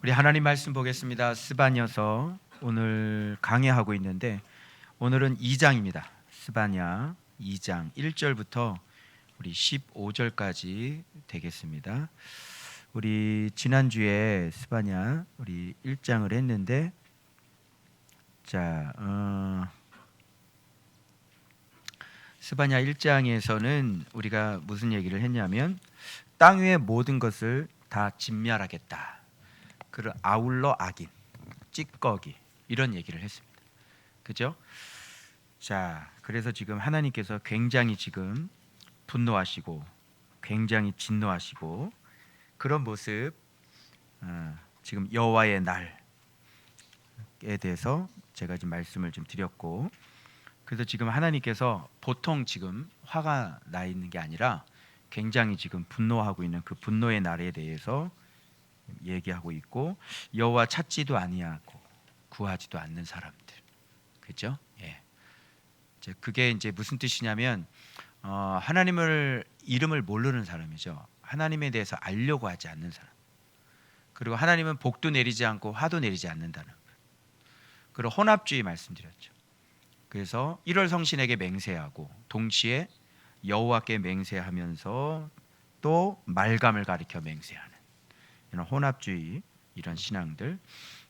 우리 하나님 말씀 보겠습니다. 스바냐서 오늘 강해하고 있는데 오늘은 2장입니다. 스바냐 2장 1절부터 우리 15절까지 되겠습니다. 우리 지난주에 스바냐 우리 1장을 했는데 스바냐 1장에서는 우리가 무슨 얘기를 했냐면 땅 위의 모든 것을 다 진멸하겠다. 그를 아울러 악인, 찌꺼기 이런 얘기를 했습니다. 그죠? 자, 그래서 지금 하나님께서 굉장히 지금 분노하시고 굉장히 진노하시고 그런 모습, 지금 여호와의 날에 대해서 제가 지금 말씀을 좀 드렸고, 그래서 지금 하나님께서 보통 지금 화가 나 있는 게 아니라 굉장히 지금 분노하고 있는 그 분노의 날에 대해서 얘기하고 있고, 여호와 찾지도 아니하고 구하지도 않는 사람들, 그죠? 예. 그게 이제 무슨 뜻이냐면 하나님을 이름을 모르는 사람이죠. 하나님에 대해서 알려고 하지 않는 사람. 그리고 하나님은 복도 내리지 않고 화도 내리지 않는다는 것. 그리고 혼합주의 말씀드렸죠. 그래서 1월 성신에게 맹세하고 동시에 여호와께 맹세하면서 또 말감을 가리켜 맹세하는 이런 혼합주의, 이런 신앙들.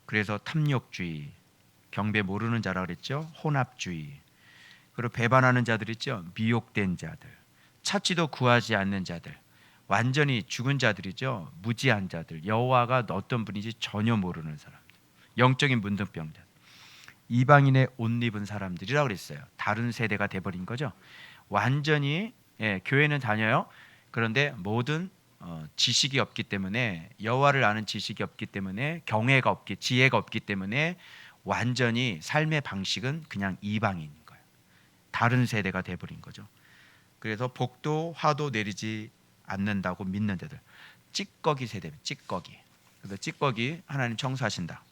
그래서 탐욕주의, 경배 모르는 자라 그랬죠. 혼합주의. 그리고 배반하는 자들 있죠. 미혹된 자들, 찾지도 구하지 않는 자들, 완전히 죽은 자들이죠. 무지한 자들, 여호와가 어떤 분인지 전혀 모르는 사람, 영적인 문둥병자, 이방인의 옷 입은 사람들이라고 그랬어요. 다른 세대가 돼버린 거죠. 완전히 교회는 다녀요. 그런데 모든 지식이 없기 때문에, 여호와를 아는 지식이 없기 때문에, 경외가 없기, 지혜가 없기 때문에 완전히 삶의 방식은 그냥 이방인인 거예요. 다른 세대가 돼버린 거죠. 그래서 복도 화도 내리지 않는다고 믿는 데들, 찌꺼기 세대, 찌꺼기. 그래서 찌꺼기 하나님 청소하신다.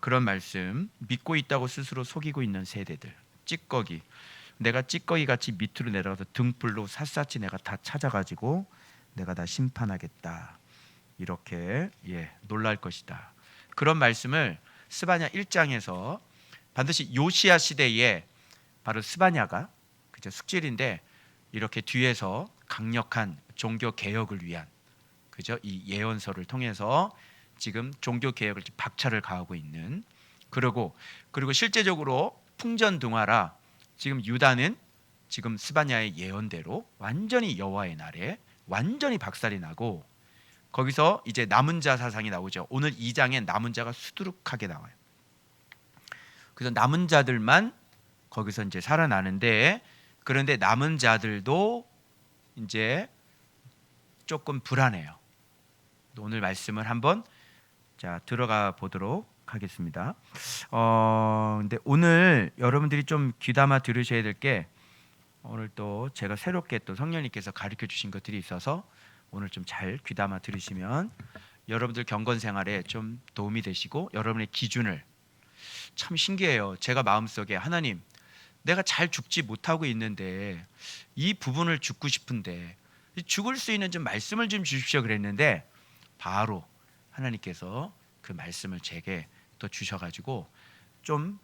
그런 말씀, 믿고 있다고 스스로 속이고 있는 세대들, 찌꺼기. 내가 찌꺼기 같이 밑으로 내려가서 등불로 샅샅이 내가 다 찾아가지고 내가 다 심판하겠다, 이렇게 놀랄 것이다. 그런 말씀을 스바냐 1장에서 반드시 요시야 시대에 바로 스바냐가, 그죠, 숙질인데 이렇게 뒤에서 강력한 종교 개혁을 위한, 그죠, 이 예언서를 통해서 지금 종교 개혁을 박차를 가하고 있는, 그리고 실제적으로 풍전등화라 지금 유다는 지금 스바냐의 예언대로 완전히 여호와의 날에 완전히 박살이 나고, 거기서 이제 남은 자 사상이 나오죠. 오늘 2장엔 남은 자가 수두룩하게 나와요. 그래서 남은 자들만 거기서 이제 살아나는데, 그런데 남은 자들도 이제 조금 불안해요. 오늘 말씀을 한번 들어가 보도록 하겠습니다. 근데 오늘 여러분들이 좀 귀담아 들으셔야 될 게, 오늘 또 제가 새롭게 또 성령님께서 가르쳐 주신 것들이 있어서 오늘 좀 잘 귀담아 들으시면 여러분들 경건 생활에 좀 도움이 되시고, 여러분의 기준을, 참 신기해요. 제가 마음속에 하나님, 내가 잘 죽지 못하고 있는데 이 부분을 죽고 싶은데 죽을 수 있는 좀 말씀을 좀 주십시오 그랬는데, 바로 하나님께서 그 말씀을 제게 또 주셔가지고 좀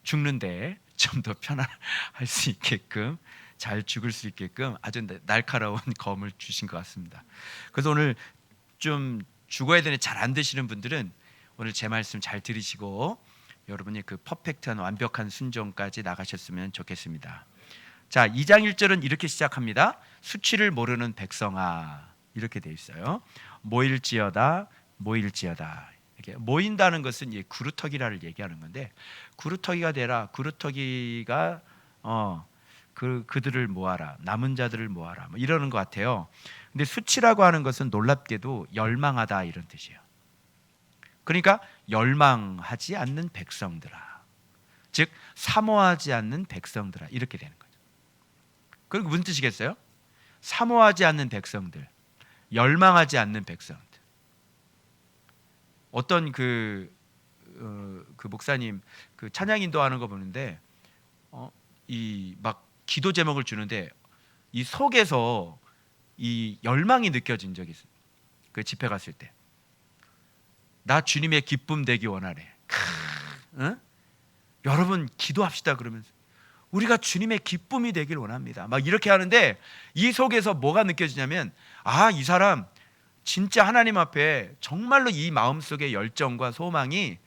죽는데 좀 더 편안할 수 있게끔, 잘 죽을 수 있게끔 아주 날카로운 검을 주신 것 같습니다. 그래서 오늘 좀 죽어야 되는데 잘 안 되시는 분들은 오늘 제 말씀 잘 들으시고 여러분이 그 퍼펙트한 완벽한 순종까지 나가셨으면 좋겠습니다. 자, 2장 1절은 이렇게 시작합니다. 수치를 모르는 백성아, 이렇게 돼 있어요. 모일지어다, 모일지어다. 이렇게 모인다는 것은 구루터기라를 얘기하는 건데, 구루터기가 되라, 구루터기가 그들을 모아라, 남은 자들을 모아라, 뭐 이러는 것 같아요. 근데 수치라고 하는 것은 놀랍게도 열망하다, 이런 뜻이에요. 그러니까 열망하지 않는 백성들아, 즉 사모하지 않는 백성들아, 이렇게 되는 거죠. 그리고 무슨 뜻이겠어요? 사모하지 않는 백성들, 열망하지 않는 백성들. 어떤 그 목사님 그 찬양 인도하는 거 보는데 이 막 기도 제목을 주는데 이 속에서 이 열망이 느껴진 적이 있어요. 그 집회 갔을 때 나 주님의 기쁨 되기 원하네. 응? 여러분 기도합시다. 그러면서 우리가 주님의 기쁨이 되길 원합니다. 막 이렇게 하는데 이 속에서 뭐가 느껴지냐면, 아, 이 사람 진짜 하나님 앞에 정말로 이 마음속의 열정과 소망이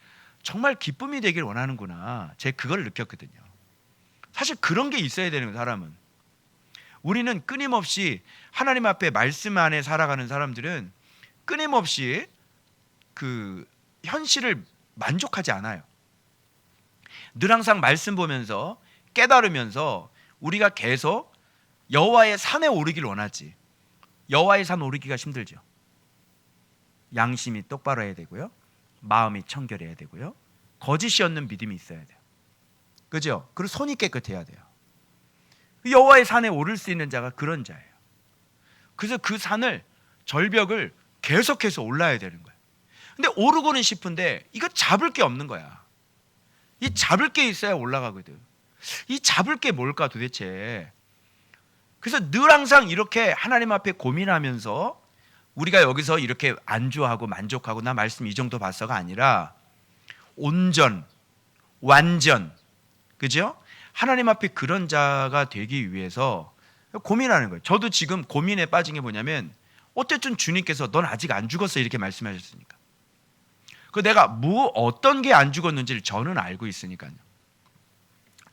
정말 기쁨이 되길 원하는구나. 제가 그걸 느꼈거든요. 사실 그런 게 있어야 되는 거예요. 사람은, 우리는 끊임없이 하나님 앞에 말씀 안에 살아가는 사람들은 끊임없이 그 현실을 만족하지 않아요. 늘 항상 말씀 보면서 깨달으면서 우리가 계속 여호와의 산에 오르길 원하지. 여호와의 산 오르기가 힘들죠. 양심이 똑바로 해야 되고요, 마음이 청결해야 되고요, 거짓이 없는 믿음이 있어야 돼요. 그죠? 그리고 손이 깨끗해야 돼요. 여호와의 산에 오를 수 있는 자가 그런 자예요. 그래서 그 산을, 절벽을 계속해서 올라야 되는 거예요. 근데 오르고는 싶은데 이거 잡을 게 없는 거야. 이 잡을 게 있어야 올라가거든. 이 잡을 게 뭘까 도대체. 그래서 늘 항상 이렇게 하나님 앞에 고민하면서 우리가 여기서 이렇게 안주하고 만족하고 나 말씀 이 정도 봤어가 아니라 온전, 완전, 그죠? 하나님 앞에 그런 자가 되기 위해서 고민하는 거예요. 저도 지금 고민에 빠진 게 뭐냐면, 어쨌든 주님께서 넌 아직 안 죽었어 이렇게 말씀하셨으니까, 그 내가 뭐 어떤 게 안 죽었는지를 저는 알고 있으니까요.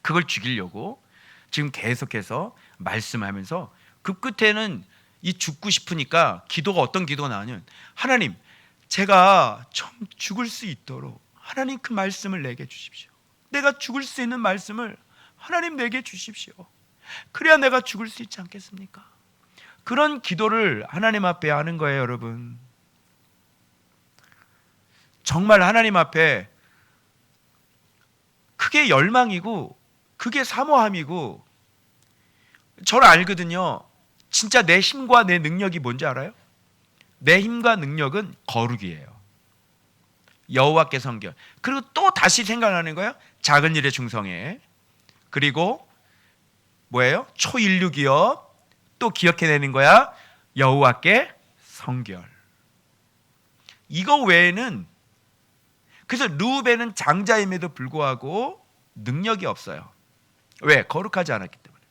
그걸 죽이려고 지금 계속해서 말씀하면서 그 끝에는 이 죽고 싶으니까 기도가, 어떤 기도가 나오냐면, 하나님, 제가 좀 죽을 수 있도록 하나님 그 말씀을 내게 주십시오. 내가 죽을 수 있는 말씀을 하나님 내게 주십시오. 그래야 내가 죽을 수 있지 않겠습니까? 그런 기도를 하나님 앞에 하는 거예요. 여러분, 정말 하나님 앞에 그게 열망이고 그게 사모함이고, 저를 알거든요. 진짜 내 힘과 내 능력이 뭔지 알아요? 내 힘과 능력은 거룩이에요. 여호와께 성결. 그리고 또 다시 생각하는 거예요. 작은 일에 충성해. 그리고 뭐예요? 초일류기업. 또 기억해내는 거야. 여호와께 성결. 이거 외에는, 그래서 르우벤은 장자임에도 불구하고 능력이 없어요. 왜? 거룩하지 않았기 때문에.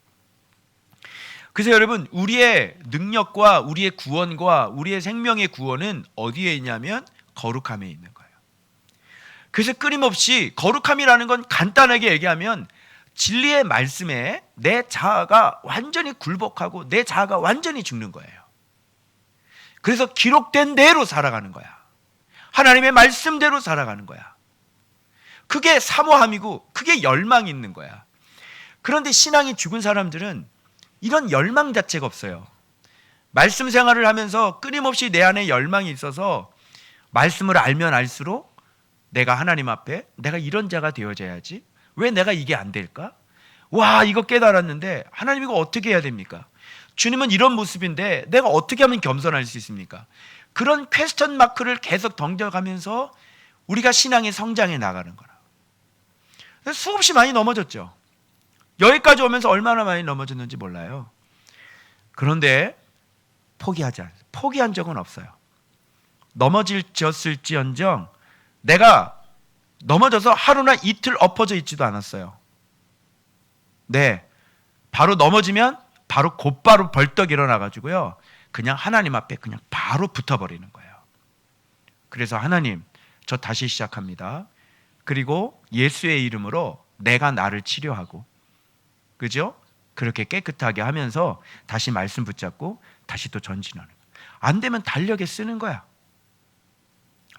그래서 여러분, 우리의 능력과 우리의 구원과 우리의 생명의 구원은 어디에 있냐면 거룩함에 있는 거예요. 그래서 끊임없이, 거룩함이라는 건 간단하게 얘기하면 진리의 말씀에 내 자아가 완전히 굴복하고 내 자아가 완전히 죽는 거예요. 그래서 기록된 대로 살아가는 거야. 하나님의 말씀대로 살아가는 거야. 그게 사모함이고 그게 열망이 있는 거야. 그런데 신앙이 죽은 사람들은 이런 열망 자체가 없어요. 말씀 생활을 하면서 끊임없이 내 안에 열망이 있어서 말씀을 알면 알수록 내가 하나님 앞에 내가 이런 자가 되어져야지, 왜 내가 이게 안 될까? 와, 이거 깨달았는데 하나님 이거 어떻게 해야 됩니까? 주님은 이런 모습인데 내가 어떻게 하면 겸손할 수 있습니까? 그런 퀘스천 마크를 계속 던져가면서 우리가 신앙의 성장해 나가는 거라. 수없이 많이 넘어졌죠. 여기까지 오면서 얼마나 많이 넘어졌는지 몰라요. 그런데 포기한 적은 없어요. 넘어졌을지언정 내가 넘어져서 하루나 이틀 엎어져 있지도 않았어요. 네, 바로 넘어지면 바로 곧바로 벌떡 일어나가지고요, 그냥 하나님 앞에 그냥 바로 붙어버리는 거예요. 그래서 하나님, 저 다시 시작합니다. 그리고 예수의 이름으로 내가 나를 치료하고, 그죠? 그렇게 깨끗하게 하면서 다시 말씀 붙잡고 다시 또 전진하는 거예요. 안 되면 달력에 쓰는 거야.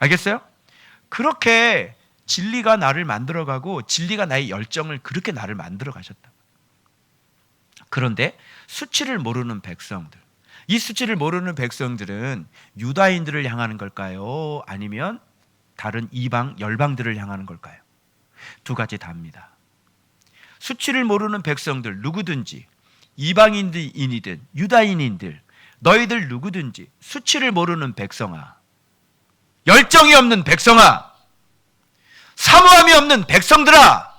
알겠어요? 그렇게 진리가 나를 만들어가고 진리가 나의 열정을 그렇게 나를 만들어 가셨다. 그런데 수치를 모르는 백성들, 이 수치를 모르는 백성들은 유다인들을 향하는 걸까요? 아니면 다른 이방 열방들을 향하는 걸까요? 두 가지 다입니다. 수치를 모르는 백성들, 누구든지 이방인이든 유다인인들, 너희들 누구든지 수치를 모르는 백성아, 열정이 없는 백성아, 사모함이 없는 백성들아,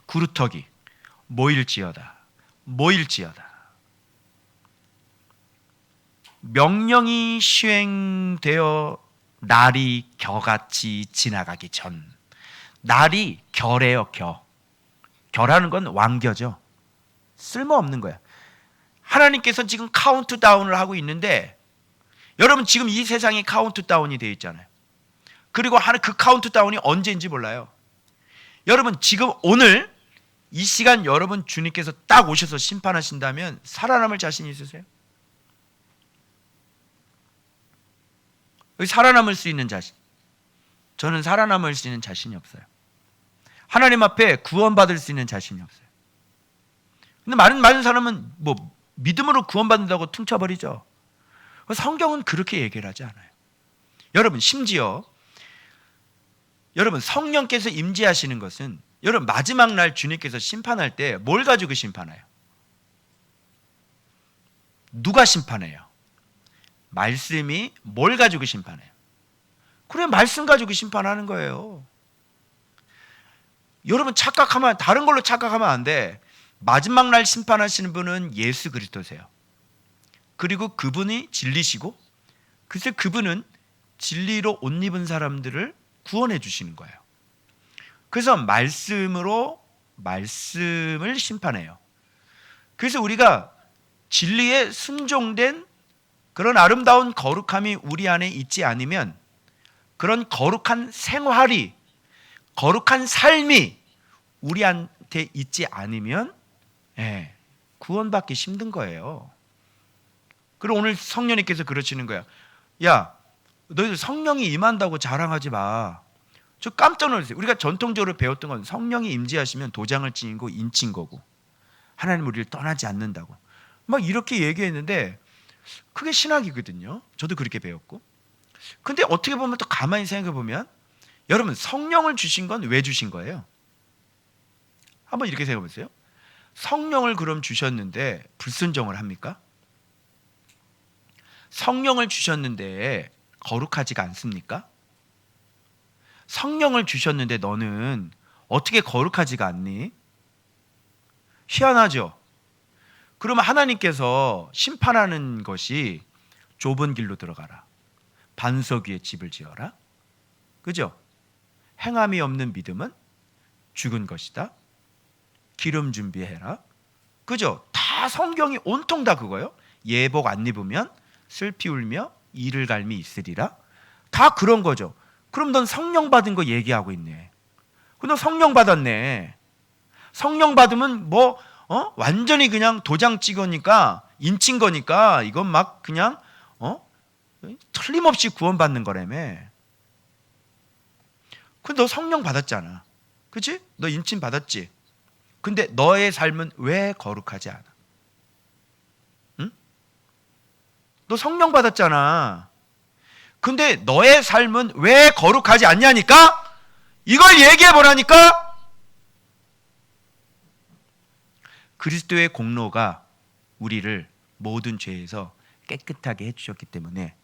구루터기 모일지어다. 명령이 시행되어 날이 겨같이 지나가기 전. 날이 겨래요, 겨. 겨라는 건 왕겨죠. 쓸모없는 거야. 하나님께서 지금 카운트다운을 하고 있는데, 여러분 지금 이 세상이 카운트다운이 되어 있잖아요. 그리고 그 카운트다운이 언제인지 몰라요. 여러분 지금 오늘 이 시간 여러분 주님께서 딱 오셔서 심판하신다면 살아남을 자신 있으세요? 살아남을 수 있는 자신. 저는 살아남을 수 있는 자신이 없어요. 하나님 앞에 구원받을 수 있는 자신이 없어요. 근데 많은 사람은 뭐 믿음으로 구원받는다고 퉁쳐버리죠. 성경은 그렇게 얘기를 하지 않아요. 여러분 심지어 여러분 성령께서 임재하시는 것은 여러분 마지막 날 주님께서 심판할 때 뭘 가지고 심판해요? 누가 심판해요? 말씀이 뭘 가지고 심판해요? 그래, 말씀 가지고 심판하는 거예요. 여러분 착각하면, 다른 걸로 착각하면 안 돼. 마지막 날 심판하시는 분은 예수 그리스도세요. 그리고 그분이 진리시고, 글쎄 그분은 진리로 옷 입은 사람들을 구원해 주시는 거예요. 그래서 말씀을 심판해요. 그래서 우리가 진리에 순종된 그런 아름다운 거룩함이 우리 안에 있지 않으면, 그런 거룩한 생활이, 거룩한 삶이 우리한테 있지 않으면 구원받기 힘든 거예요. 그리고 오늘 성령님께서 그러시는 거야. 야, 너희들 성령이 임한다고 자랑하지 마. 저 깜짝 놀랐어요. 우리가 전통적으로 배웠던 건 성령이 임재하시면 도장을 찍고 인친 거고, 하나님 우리를 떠나지 않는다고 막 이렇게 얘기했는데, 그게 신학이거든요. 저도 그렇게 배웠고. 근데 어떻게 보면 또 가만히 생각해 보면, 여러분 성령을 주신 건 왜 주신 거예요? 한번 이렇게 생각해 보세요. 성령을 그럼 주셨는데 불순종을 합니까? 성령을 주셨는데 거룩하지가 않습니까? 성령을 주셨는데 너는 어떻게 거룩하지가 않니? 희한하죠? 그러면 하나님께서 심판하는 것이 좁은 길로 들어가라, 반석 위에 집을 지어라, 그죠? 행함이 없는 믿음은 죽은 것이다, 기름 준비해라, 그죠? 다 성경이 온통 다 그거예요. 예복 안 입으면 슬피 울며 이를 갈미 있으리라, 다 그런 거죠. 그럼 넌 성령 받은 거 얘기하고 있네. 너 성령 받았네. 성령 받으면 완전히 그냥 도장 찍으니까, 인친 거니까 이건 막 그냥 틀림없이 구원받는 거라며. 근데 너 성령 받았잖아, 그치? 너 인친 받았지? 근데 너의 삶은 왜 거룩하지 않아? 응? 너 성령 받았잖아. 근데 너의 삶은 왜 거룩하지 않냐니까? 이걸 얘기해 보라니까? 그리스도의 공로가 우리를 모든 죄에서 깨끗하게 해주셨기 때문에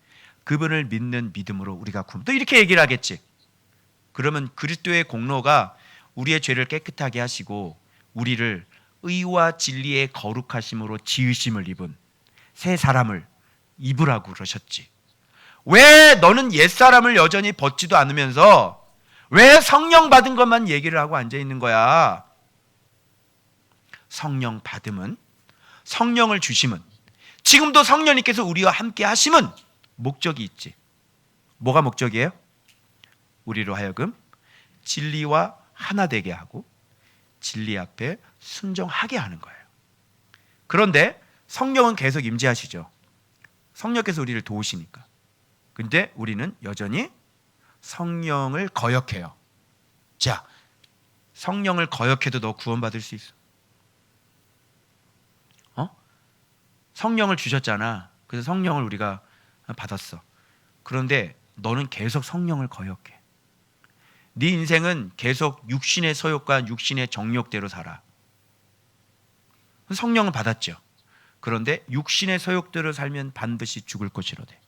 그분을 믿는 믿음으로 우리가 구원. 또 이렇게 얘기를 하겠지. 그러면 그리스도의 공로가 우리의 죄를 깨끗하게 하시고 우리를 의와 진리의 거룩하심으로 지으심을 입은 새 사람을 입으라고 그러셨지. 왜 너는 옛사람을 여전히 벗지도 않으면서 왜 성령 받은 것만 얘기를 하고 앉아 있는 거야? 성령 받음은, 성령을 주심은, 지금도 성령님께서 우리와 함께 하심은 목적이 있지. 뭐가 목적이에요? 우리로 하여금 진리와 하나 되게 하고 진리 앞에 순종하게 하는 거예요. 그런데 성령은 계속 임재하시죠. 성령께서 우리를 도우시니까. 근데 우리는 여전히 성령을 거역해요. 자, 성령을 거역해도 너 구원받을 수 있어. 성령을 주셨잖아. 그래서 성령을 우리가 받았어. 그런데 너는 계속 성령을 거역해. 네 인생은 계속 육신의 소욕과 육신의 정욕대로 살아. 성령을 받았죠. 그런데 육신의 소욕대로 살면 반드시 죽을 것이로되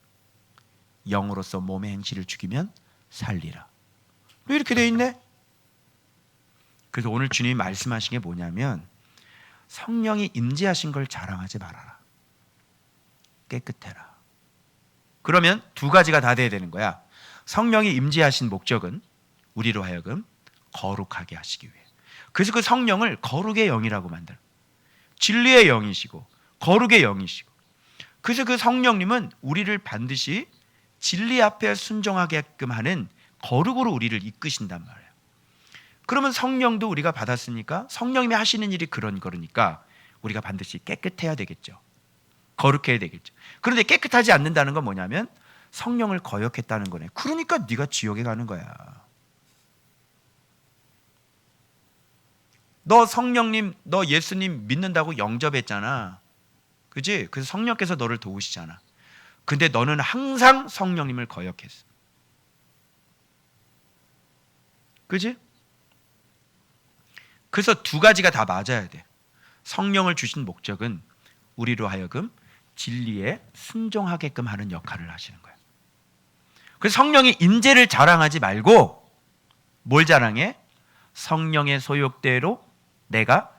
영으로서 몸의 행실을 죽이면 살리라. 왜 이렇게 돼 있네? 그래서 오늘 주님이 말씀하신 게 뭐냐면, 성령이 임재하신 걸 자랑하지 말아라. 깨끗해라. 그러면 두 가지가 다 돼야 되는 거야. 성령이 임재하신 목적은 우리로 하여금 거룩하게 하시기 위해. 그래서 그 성령을 거룩의 영이라고 만들어. 진리의 영이시고 거룩의 영이시고. 그래서 그 성령님은 우리를 반드시 진리 앞에 순종하게끔 하는 거룩으로 우리를 이끄신단 말이에요. 그러면 성령도 우리가 받았으니까 성령님이 하시는 일이 그런 거니까 우리가 반드시 깨끗해야 되겠죠. 거룩해야 되겠죠. 그런데 깨끗하지 않는다는 건 뭐냐면 성령을 거역했다는 거네. 그러니까 네가 지옥에 가는 거야. 너 성령님, 너 예수님 믿는다고 영접했잖아. 그지? 그래서 성령께서 너를 도우시잖아. 근데 너는 항상 성령님을 거역했어. 그지? 그래서 두 가지가 다 맞아야 돼. 성령을 주신 목적은 우리로 하여금 진리에 순종하게끔 하는 역할을 하시는 거예요. 그래서 성령의 임재를 자랑하지 말고 뭘 자랑해? 성령의 소욕대로 내가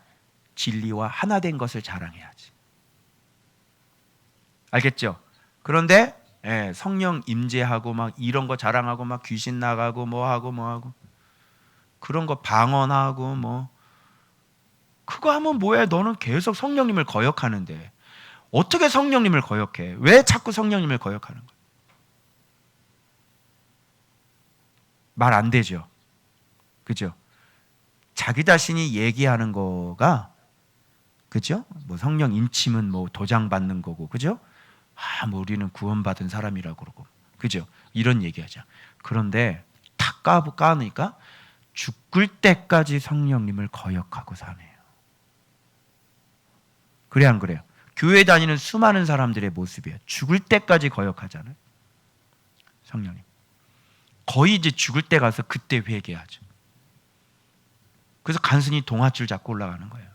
진리와 하나 된 것을 자랑해야지. 알겠죠? 그런데 성령 임재하고 막 이런 거 자랑하고 막 귀신 나가고 뭐 하고 그런 거 방언하고 뭐 그거 하면 뭐해? 너는 계속 성령님을 거역하는데 어떻게 성령님을 거역해? 왜 자꾸 성령님을 거역하는 거야? 말 안 되죠. 그죠? 자기 자신이 얘기하는 거가 그죠? 뭐 성령 인침은 뭐 도장 받는 거고 그죠? 뭐 우리는 구원받은 사람이라고 그러고 그죠? 이런 얘기하자. 그런데 탁 까니까 죽을 때까지 성령님을 거역하고 사네요. 그래 안 그래요? 교회 다니는 수많은 사람들의 모습이에요. 죽을 때까지 거역하잖아요. 성령님. 거의 이제 죽을 때 가서 그때 회개하죠. 그래서 간신히 동아줄 잡고 올라가는 거예요.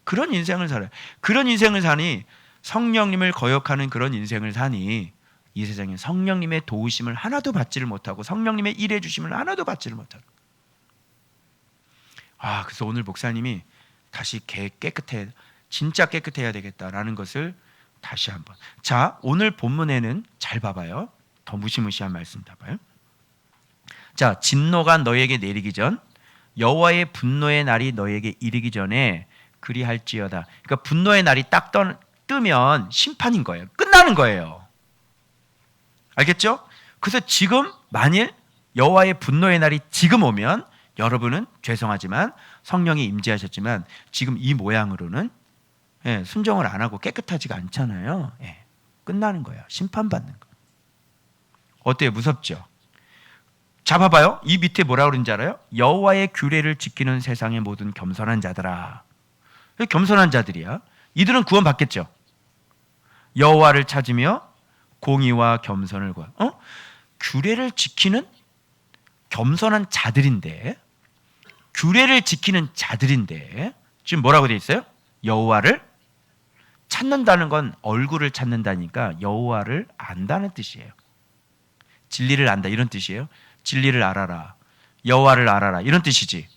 그런 인생을 살아요. 그런 인생을 사니 성령님을 거역하는 그런 인생을 사니 이 세상에 성령님의 도우심을 하나도 받지를 못하고 성령님의 일해 주심을 하나도 받지를 못하고. 그래서 오늘 목사님이 다시 깨끗해, 진짜 깨끗해야 되겠다라는 것을 다시 한번. 자, 오늘 본문에는 잘 봐봐요. 더 무시무시한 말씀 봐봐요. 자, 진노가 너에게 내리기 전 여호와의 분노의 날이 너에게 이르기 전에 그리할지어다. 그러니까 분노의 날이 딱 뜨면 심판인 거예요. 끝나는 거예요. 알겠죠? 그래서 지금 만일 여호와의 분노의 날이 지금 오면 여러분은 죄송하지만 성령이 임재하셨지만 지금 이 모양으로는 순종을 안 하고 깨끗하지가 않잖아요. 끝나는 거예요. 심판받는 거. 어때요? 무섭죠? 잡아봐요. 이 밑에 뭐라 그런지 알아요? 여호와의 규례를 지키는 세상의 모든 겸손한 자들아. 겸손한 자들이야. 이들은 구원받겠죠. 여호와를 찾으며 공의와 겸손을 구하. 규례를 지키는 겸손한 자들인데, 규례를 지키는 자들인데 지금 뭐라고 돼 있어요? 여호와를 찾는다는 건 얼굴을 찾는다니까 여호와를 안다는 뜻이에요. 진리를 안다 이런 뜻이에요. 진리를 알아라, 여호와를 알아라 이런 뜻이지.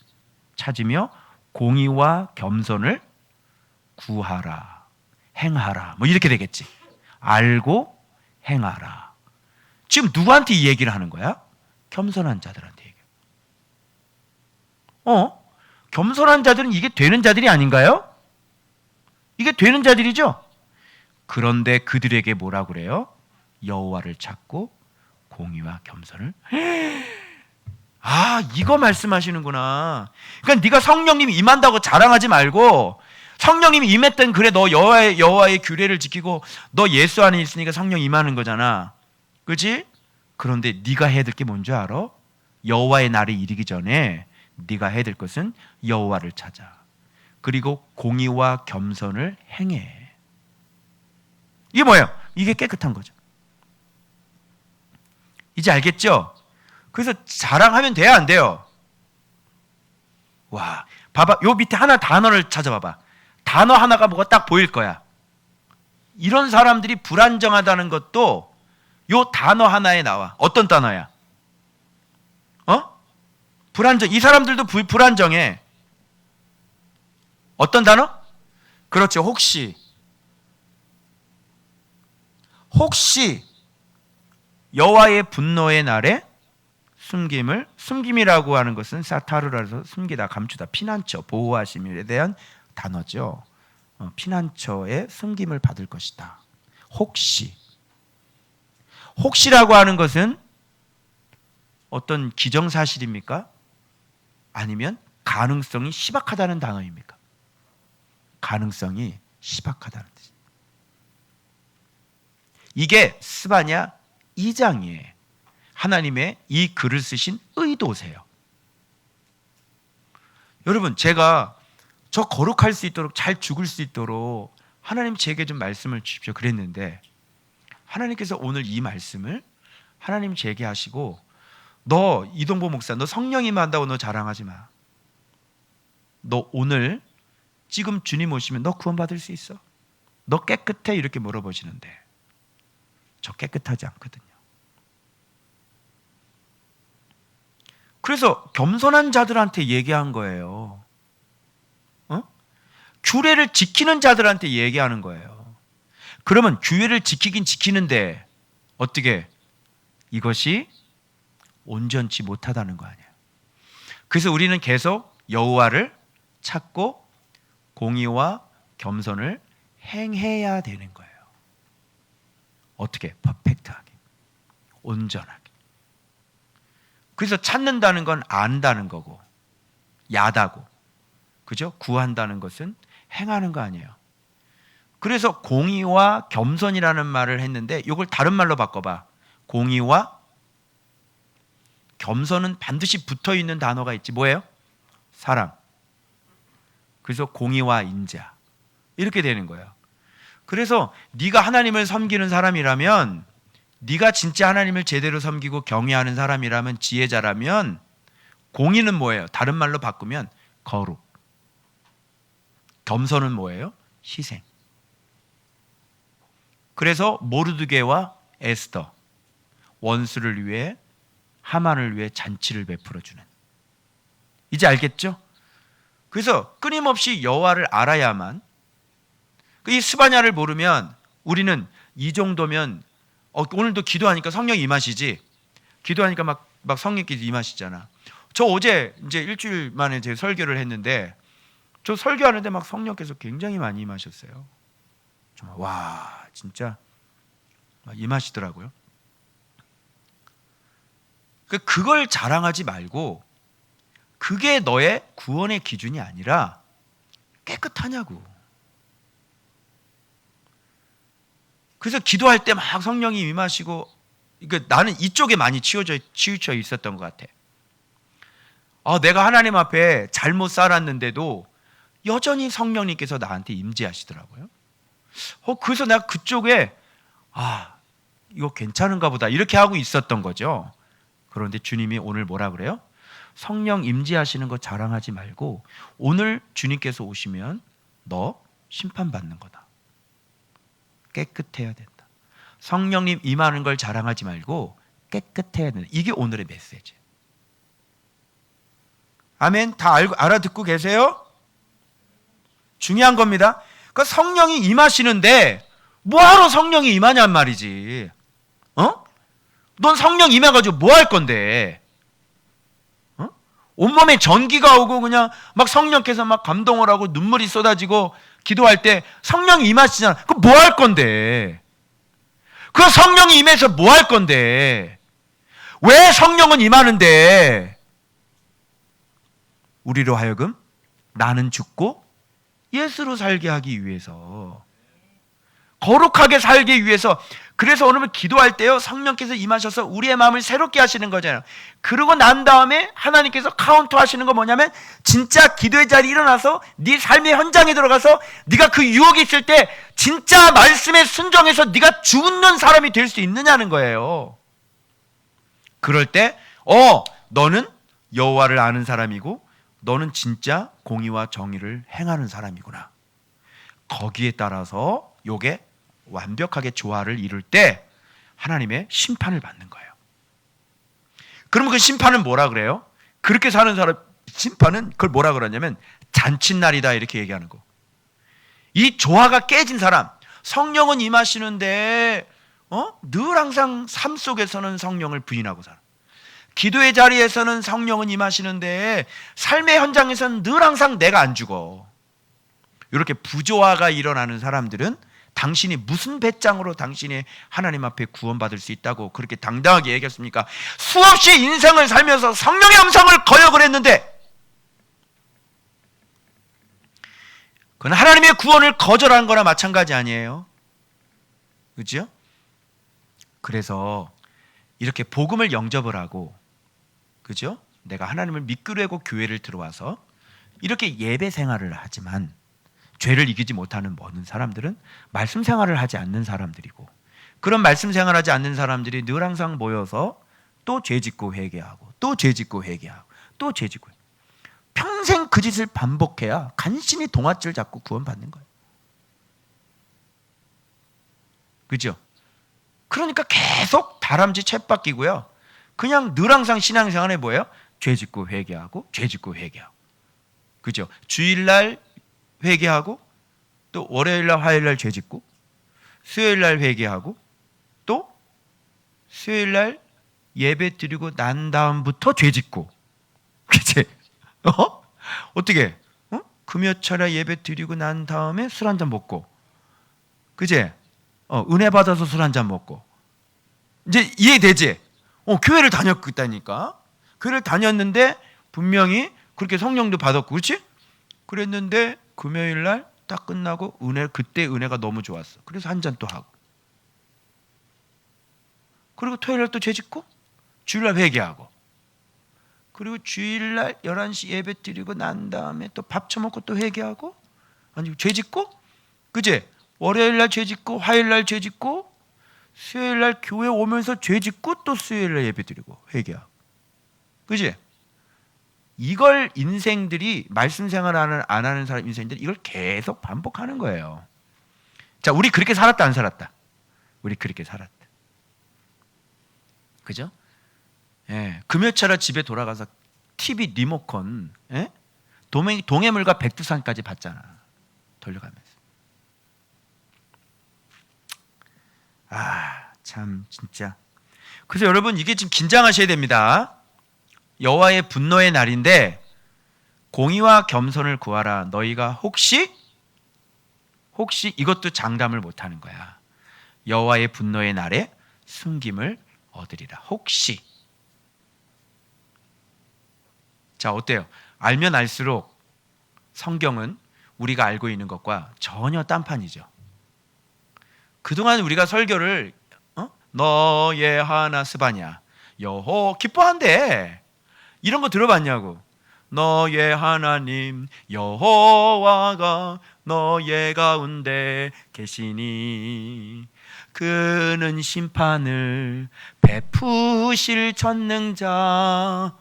찾으며 공의와 겸손을 구하라, 행하라 뭐 이렇게 되겠지. 알고 행하라. 지금 누구한테 이 얘기를 하는 거야? 겸손한 자들한테 얘기해. 겸손한 자들은 이게 되는 자들이 아닌가요? 이게 되는 자들이죠. 그런데 그들에게 뭐라 그래요? 여호와를 찾고 공의와 겸손을. 이거 말씀하시는구나. 그러니까 네가 성령님이 임한다고 자랑하지 말고 성령님이 임했던 그래 너 여호와의 규례를 지키고 너 예수 안에 있으니까 성령 임하는 거잖아. 그렇지? 그런데 네가 해야 될 게 뭔지 알아? 여호와의 날이 이르기 전에 네가 해야 될 것은 여호와를 찾아. 그리고 공의와 겸손을 행해. 이게 뭐예요? 이게 깨끗한 거죠. 이제 알겠죠? 그래서 자랑하면 돼야 안 돼요? 와, 봐봐. 요 밑에 하나 단어를 찾아봐봐. 단어 하나가 뭐가 딱 보일 거야. 이런 사람들이 불안정하다는 것도 요 단어 하나에 나와. 어떤 단어야? 불안정. 이 사람들도 불안정해. 어떤 단어? 그렇죠. 혹시 여호와의 분노의 날에 숨김이라고 하는 것은 사타르라서 숨기다, 감추다, 피난처, 보호하심에 대한 단어죠. 피난처에 숨김을 받을 것이다. 혹시라고 하는 것은 어떤 기정사실입니까? 아니면 가능성이 희박하다는 단어입니까? 가능성이 희박하다는 뜻입니다. 이게 스바냐 2장이에요. 하나님의 이 글을 쓰신 의도세요. 여러분, 제가 저 거룩할 수 있도록, 잘 죽을 수 있도록 하나님 제게 좀 말씀을 주십시오 그랬는데, 하나님께서 오늘 이 말씀을 하나님 제게 하시고, 너 이동보 목사, 너 성령 임한다고 너 자랑하지 마. 너 오늘 지금 주님 오시면 너 구원받을 수 있어? 너 깨끗해? 이렇게 물어보시는데 저 깨끗하지 않거든요. 그래서 겸손한 자들한테 얘기한 거예요. 규례를 지키는 자들한테 얘기하는 거예요. 그러면 규례를 지키긴 지키는데 어떻게 이것이 온전치 못하다는 거 아니에요. 그래서 우리는 계속 여호와를 찾고 공의와 겸손을 행해야 되는 거예요. 어떻게? 퍼펙트하게, 온전하게. 그래서 찾는다는 건 안다는 거고, 야다고, 그죠? 구한다는 것은 행하는 거 아니에요. 그래서 공의와 겸손이라는 말을 했는데 이걸 다른 말로 바꿔봐. 공의와 겸손은 반드시 붙어있는 단어가 있지. 뭐예요? 사랑. 그래서 공의와 인자, 이렇게 되는 거예요. 그래서 네가 하나님을 섬기는 사람이라면, 네가 진짜 하나님을 제대로 섬기고 경외하는 사람이라면, 지혜자라면, 공의는 뭐예요? 다른 말로 바꾸면 거룩. 겸손은 뭐예요? 희생. 그래서 모르드게와 에스더, 원수를 위해, 하만을 위해 잔치를 베풀어주는, 이제 알겠죠? 그래서 끊임없이 여호와를 알아야만, 이 스바냐를 모르면 우리는 이 정도면, 오늘도 기도하니까 성령이 임하시지, 기도하니까 막 성령께서 임하시잖아. 저 어제 이제 일주일 만에 제 설교를 했는데, 저 설교하는데 막 성령께서 굉장히 많이 임하셨어요. 정말 와, 진짜 임하시더라고요. 그걸 자랑하지 말고, 그게 너의 구원의 기준이 아니라 깨끗하냐고. 그래서 기도할 때 막 성령이 임하시고, 나는 이쪽에 많이 치우쳐 있었던 것 같아. 내가 하나님 앞에 잘못 살았는데도 여전히 성령님께서 나한테 임재하시더라고요. 그래서 내가 그쪽에 이거 괜찮은가 보다 이렇게 하고 있었던 거죠. 그런데 주님이 오늘 뭐라 그래요? 성령 임재하시는 거 자랑하지 말고, 오늘 주님께서 오시면 너 심판받는 거다. 깨끗해야 된다. 성령님 임하는 걸 자랑하지 말고 깨끗해야 된다. 이게 오늘의 메시지. 아멘. 다 알아듣고 계세요? 중요한 겁니다. 그러니까 성령이 임하시는데 뭐하러 성령이 임하냔 말이지. 넌 성령 임해가지고 뭐 할 건데? 온몸에 전기가 오고 그냥 막 성령께서 막 감동을 하고 눈물이 쏟아지고 기도할 때 성령이 임하시잖아. 그럼 뭐 할 건데? 그 성령이 임해서 뭐 할 건데? 왜 성령은 임하는데? 우리로 하여금 나는 죽고 예수로 살게 하기 위해서, 거룩하게 살기 위해서. 그래서 오늘 기도할 때요, 성령께서 임하셔서 우리의 마음을 새롭게 하시는 거잖아요. 그러고 난 다음에 하나님께서 카운터 하시는 거 뭐냐면, 진짜 기도의 자리에 일어나서 네 삶의 현장에 들어가서 네가 그 유혹이 있을 때 진짜 말씀에 순종해서 네가 죽는 사람이 될 수 있느냐는 거예요. 그럴 때 너는 여호와를 아는 사람이고, 너는 진짜 공의와 정의를 행하는 사람이구나. 거기에 따라서 요게 완벽하게 조화를 이룰 때 하나님의 심판을 받는 거예요. 그러면 그 심판은 뭐라 그래요? 그렇게 사는 사람 심판은 그걸 뭐라 그러냐면 잔칫날이다, 이렇게 얘기하는 거. 이 조화가 깨진 사람, 성령은 임하시는데 늘 항상 삶 속에서는 성령을 부인하고 살아. 기도의 자리에서는 성령은 임하시는데 삶의 현장에서는 늘 항상 내가 안 죽어. 이렇게 부조화가 일어나는 사람들은 당신이 무슨 배짱으로 당신이 하나님 앞에 구원받을 수 있다고 그렇게 당당하게 얘기했습니까? 수없이 인생을 살면서 성령의 음성을 거역을 했는데 그건 하나님의 구원을 거절한 거나 마찬가지 아니에요? 그렇죠? 그래서 이렇게 복음을 영접을 하고, 그죠? 내가 하나님을 믿기로 하고 교회를 들어와서 이렇게 예배 생활을 하지만 죄를 이기지 못하는 모든 사람들은 말씀 생활을 하지 않는 사람들이고, 그런 말씀 생활하지 않는 사람들이 늘 항상 모여서 또 죄짓고 회개하고 또 죄짓고 회개하고 또 죄짓고, 평생 그 짓을 반복해야 간신히 동아줄 잡고 구원받는 거예요. 그죠? 그러니까 계속 다람쥐 쳇바퀴고요. 그냥 늘 항상 신앙생활에 뭐예요? 죄짓고 회개하고 죄짓고 회개하고. 그죠? 주일날 회개하고 또 월요일날 화요일날 죄짓고 수요일날 회개하고 또 수요일날 예배 드리고 난 다음부터 죄짓고. 그치? 어떻게? 금요철에 예배 드리고 난 다음에 술 한잔 먹고, 그치? 은혜 받아서 술 한잔 먹고. 이제 이해되지? 교회를 다녔다니까. 교회를 다녔는데 분명히 그렇게 성령도 받았고, 그렇지? 그랬는데 금요일 날 딱 끝나고 그때 은혜가 너무 좋았어. 그래서 한 잔 또 하고. 그리고 토요일 날 또 죄짓고 주일 날 회개하고. 그리고 주일 날 11시 예배 드리고 난 다음에 또 밥 처먹고 또 회개하고. 아니 죄짓고, 그치? 월요일 날 죄짓고 화요일 날 죄짓고 수요일 날 교회 오면서 죄짓고 또 수요일 날 예배 드리고 회개하고. 그치? 이걸 인생들이 말씀 생활 안 하는 사람 인생들이 이걸 계속 반복하는 거예요. 자, 우리 그렇게 살았다 안 살았다? 우리 그렇게 살았다. 그죠? 예, 금요철에 집에 돌아가서 TV 리모컨, 예? 동해물과 백두산까지 봤잖아. 돌려가면서. 참 진짜. 그래서 여러분 이게 지금 긴장하셔야 됩니다. 여호와의 분노의 날인데 공의와 겸손을 구하라. 너희가 혹시 이것도 장담을 못하는 거야. 여호와의 분노의 날에 숨김을 얻으리라. 혹시. 자, 어때요? 알면 알수록 성경은 우리가 알고 있는 것과 전혀 딴판이죠. 그동안 우리가 설교를 너의 하나 스바냐 여호 기뻐한대 이런 거 들어봤냐고. 너의 하나님 여호와가 너의 가운데 계시니 그는 심판을 베푸실 전능자.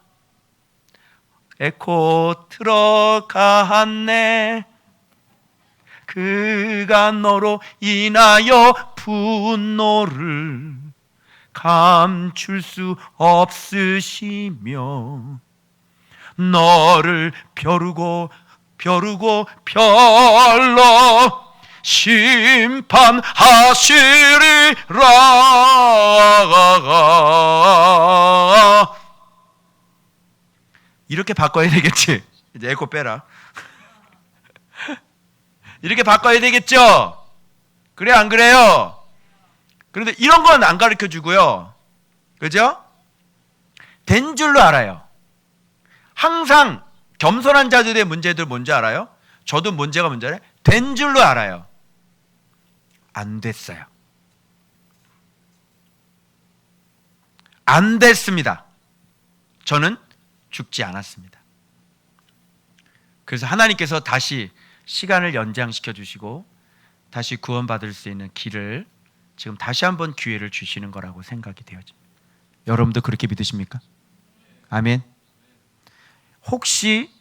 에코 들어갔네. 그가 너로 인하여 분노를 감출 수 없으시며 너를 벼르고 별로 심판하시리라. 이렇게 바꿔야 되겠지. 이제 에코 빼라. 이렇게 바꿔야 되겠죠. 그래 안 그래요? 그런데 이런 건 안 가르쳐 주고요. 그죠? 된 줄로 알아요. 항상 겸손한 자들의 문제들 뭔지 알아요? 저도 문제가 뭔지 알아요? 된 줄로 알아요. 안 됐어요. 안 됐습니다. 저는 죽지 않았습니다. 그래서 하나님께서 다시 시간을 연장시켜 주시고 다시 구원받을 수 있는 길을 지금 다시 한번 기회를 주시는 거라고 생각이 되어집니다. 여러분도 그렇게 믿으십니까? 아멘. 혹시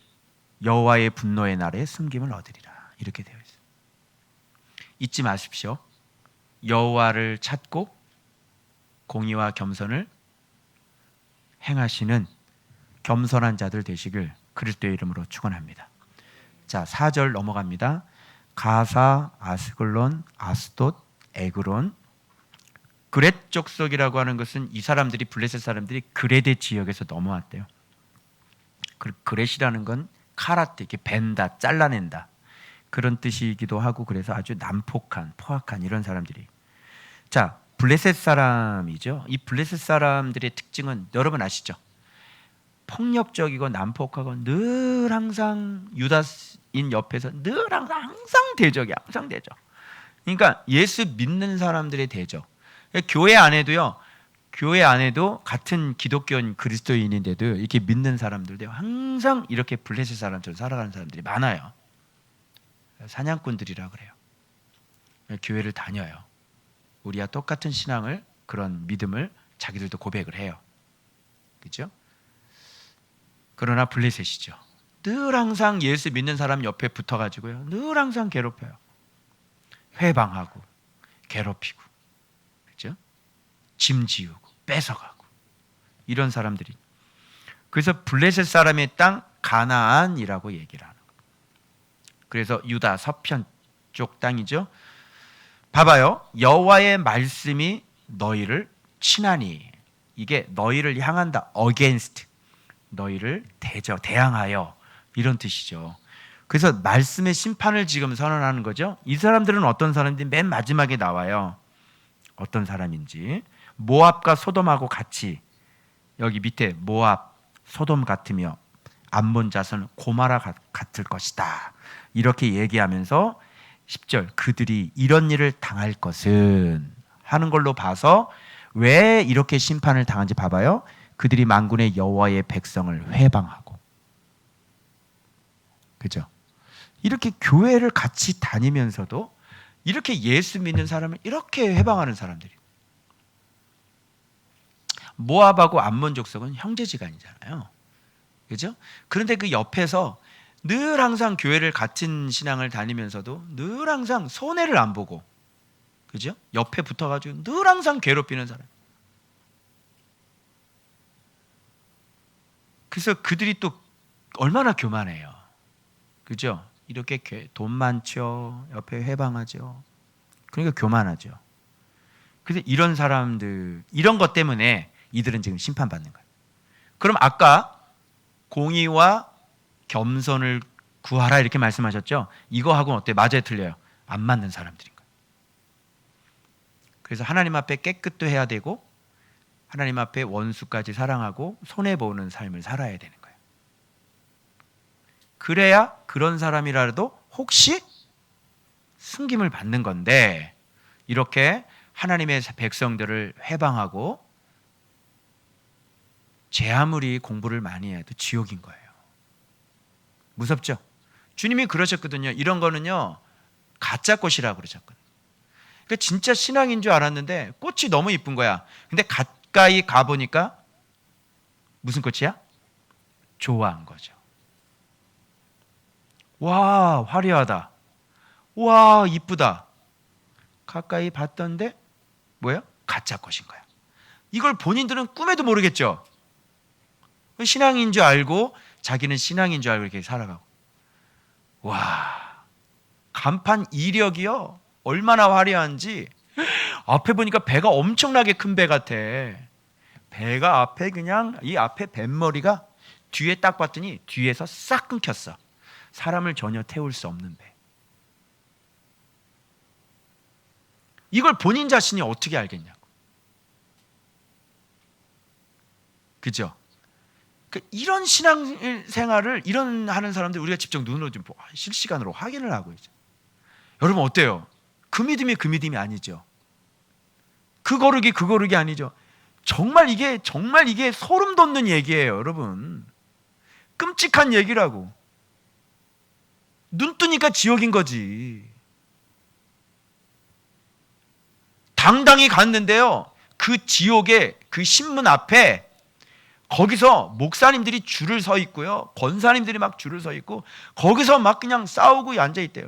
여호와의 분노의 날에 숨김을 얻으리라 이렇게 되어 있어요. 잊지 마십시오. 여호와를 찾고 공의와 겸손을 행하시는 겸손한 자들 되시길 그리스도의 이름으로 축원합니다. 자, 4절 넘어갑니다. 가사, 아스글론, 아스돗, 에그론, 그렛 족속이라고 하는 것은 이 사람들이 블레셋 사람들이 그레데 지역에서 넘어왔대요. 그렛이라는 건 카라테, 이렇게 벤다, 잘라낸다 그런 뜻이기도 하고, 그래서 아주 난폭한, 포악한 이런 사람들이. 자, 블레셋 사람이죠. 이 블레셋 사람들의 특징은 여러분 아시죠? 폭력적이고 난폭하고 늘 항상 유다인 옆에서 늘 항상 대적이야, 항상 대적. 그러니까 예수 믿는 사람들의 대적. 교회 안에도 같은 기독교인 그리스도인인데도 이렇게 믿는 사람들도 항상 이렇게 블레셋 사람처럼 살아가는 사람들이 많아요. 사냥꾼들이라 그래요. 교회를 다녀요. 우리와 똑같은 신앙을, 그런 믿음을 자기들도 고백을 해요. 그렇죠? 그러나 블레셋이죠. 늘 항상 예수 믿는 사람 옆에 붙어가지고요, 늘 항상 괴롭혀요. 회방하고 괴롭히고, 그렇죠? 짐 지우고 뺏어가고 이런 사람들이. 그래서 블레셋 사람의 땅 가나안이라고 얘기를 하는 거예요. 그래서 유다 서편 쪽 땅이죠. 봐봐요. 여호와의 말씀이 너희를 치나니, 이게 너희를 향한다, against, 너희를 대항하여, 이런 뜻이죠. 그래서 말씀의 심판을 지금 선언하는 거죠. 이 사람들은 어떤 사람인지 맨 마지막에 나와요. 어떤 사람인지. 모압과 소돔하고 같이, 여기 밑에 모압, 소돔 같으며 암몬 자손 고마라 같을 것이다, 이렇게 얘기하면서 10절, 그들이 이런 일을 당할 것은 하는 걸로 봐서 왜 이렇게 심판을 당한지 봐봐요. 그들이 만군의 여호와의 백성을 회방하고, 그죠? 이렇게 교회를 같이 다니면서도 이렇게 예수 믿는 사람을 이렇게 회방하는 사람들이. 모압하고 암몬 족속은 형제지간이잖아요, 그죠? 그런데 그 옆에서 늘 항상 교회를 같은 신앙을 다니면서도 늘 항상 손해를 안 보고, 그죠? 옆에 붙어가지고 늘 항상 괴롭히는 사람. 그래서 그들이 또 얼마나 교만해요, 그죠? 이렇게 돈 많죠, 옆에 회방하죠. 그러니까 교만하죠. 그래서 이런 사람들, 이런 것 때문에 이들은 지금 심판받는 거예요. 그럼 아까 공의와 겸손을 구하라 이렇게 말씀하셨죠? 이거하고는 어때요? 맞아요, 틀려요? 안 맞는 사람들인 거예요. 그래서 하나님 앞에 깨끗도 해야 되고, 하나님 앞에 원수까지 사랑하고 손해보는 삶을 살아야 되는 거예요. 그래야 그런 사람이라도 혹시 승김을 받는 건데, 이렇게 하나님의 백성들을 회방하고 제 아무리 공부를 많이 해도 지옥인 거예요. 무섭죠? 주님이 그러셨거든요. 이런 거는요, 가짜 꽃이라고 그러셨거든요. 그러니까 진짜 신앙인 줄 알았는데 꽃이 너무 이쁜 거야. 근데 가까이 가보니까 무슨 꽃이야? 좋아한 거죠. 와, 화려하다. 와, 이쁘다. 가까이 봤던데 뭐예요? 가짜 꽃인 거야. 이걸 본인들은 꿈에도 모르겠죠. 신앙인 줄 알고, 자기는 신앙인 줄 알고 이렇게 살아가고. 와, 간판 이력이요, 얼마나 화려한지. 앞에 보니까 배가 엄청나게 큰 배 같아. 배가 앞에 그냥, 이 앞에 뱃머리가 뒤에 딱 봤더니 뒤에서 싹 끊겼어. 사람을 전혀 태울 수 없는 배. 이걸 본인 자신이 어떻게 알겠냐고. 그죠? 이런 신앙생활을 이런 하는 사람들 우리가 직접 눈으로 좀 실시간으로 확인을 하고 있죠. 여러분 어때요? 그 믿음이 그 믿음이 아니죠. 그 거룩이 아니죠. 정말 이게 소름 돋는 얘기예요, 여러분. 끔찍한 얘기라고. 눈 뜨니까 지옥인 거지. 당당히 갔는데요, 그 지옥의 그 신문 앞에, 거기서 목사님들이 줄을 서 있고요, 권사님들이 막 줄을 서 있고, 거기서 막 그냥 싸우고 앉아 있대요.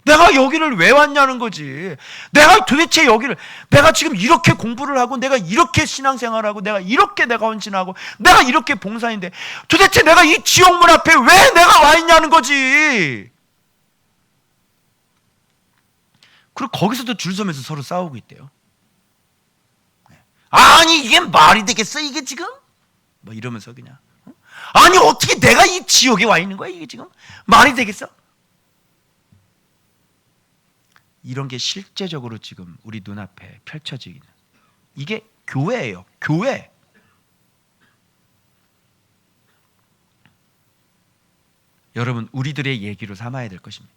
내가 여기를 왜 왔냐는 거지. 내가 도대체 여기를, 내가 지금 이렇게 공부를 하고, 내가 이렇게 신앙생활하고, 내가 이렇게 내가 헌신하고, 내가 이렇게 봉사인데 도대체 내가 이 지옥문 앞에 왜 내가 와 있냐는 거지. 그리고 거기서도 줄 서면서 서로 싸우고 있대요. 아니 이게 말이 되겠어 이게 지금? 뭐 이러면서 그냥 아니 어떻게 내가 이 지옥에 와 있는 거야 이게 지금? 말이 되겠어? 이런 게 실제적으로 지금 우리 눈앞에 펼쳐지기는 이게 교회예요. 교회. 여러분 우리들의 얘기로 삼아야 될 것입니다.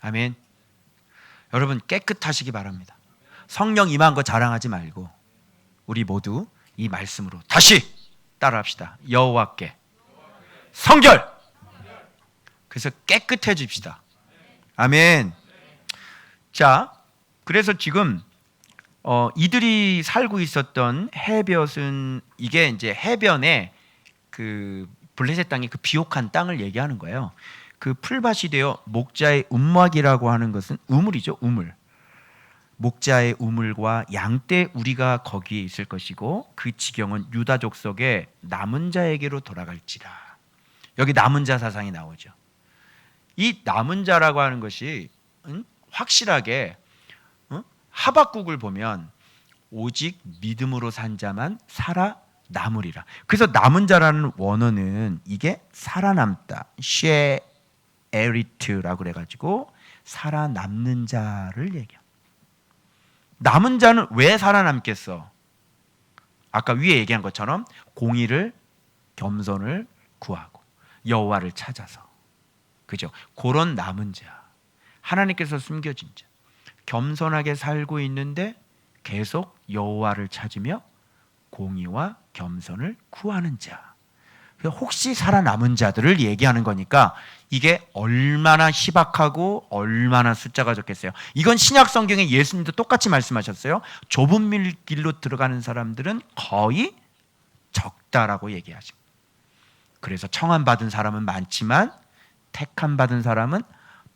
아멘. 여러분 깨끗하시기 바랍니다. 성령 임한 거 자랑하지 말고 우리 모두 이 말씀으로 다시 따라합시다. 여호와께 성결. 그래서 깨끗해집시다. 아멘. 자, 그래서 지금 이들이 살고 있었던 해변은 이게 이제 해변에 그 블레셋 땅의 그 비옥한 땅을 얘기하는 거예요. 그 풀밭이 되어 목자의 움막이라고 하는 것은 우물이죠. 우물. 목자의 우물과 양떼 우리가 거기에 있을 것이고 그 지경은 유다 족속의 남은 자에게로 돌아갈지라. 여기 남은 자 사상이 나오죠. 이 남은 자라고 하는 것이 확실하게 하박국을 보면 오직 믿음으로 산 자만 살아남으리라. 그래서 남은 자라는 원어는 이게 살아남다, 쉐에리트라고 그래가지고 살아남는 자를 얘기해요. 남은 자는 왜 살아남겠어? 아까 위에 얘기한 것처럼 공의를, 겸손을 구하고 여호와를 찾아서, 그죠? 그런 남은 자, 하나님께서 숨겨진 자, 겸손하게 살고 있는데 계속 여호와를 찾으며 공의와 겸손을 구하는 자. 혹시 살아남은 자들을 얘기하는 거니까 이게 얼마나 희박하고 얼마나 숫자가 적겠어요. 이건 신약 성경에 예수님도 똑같이 말씀하셨어요. 좁은 길로 들어가는 사람들은 거의 적다라고 얘기하십니다. 그래서 청함 받은 사람은 많지만 택함 받은 사람은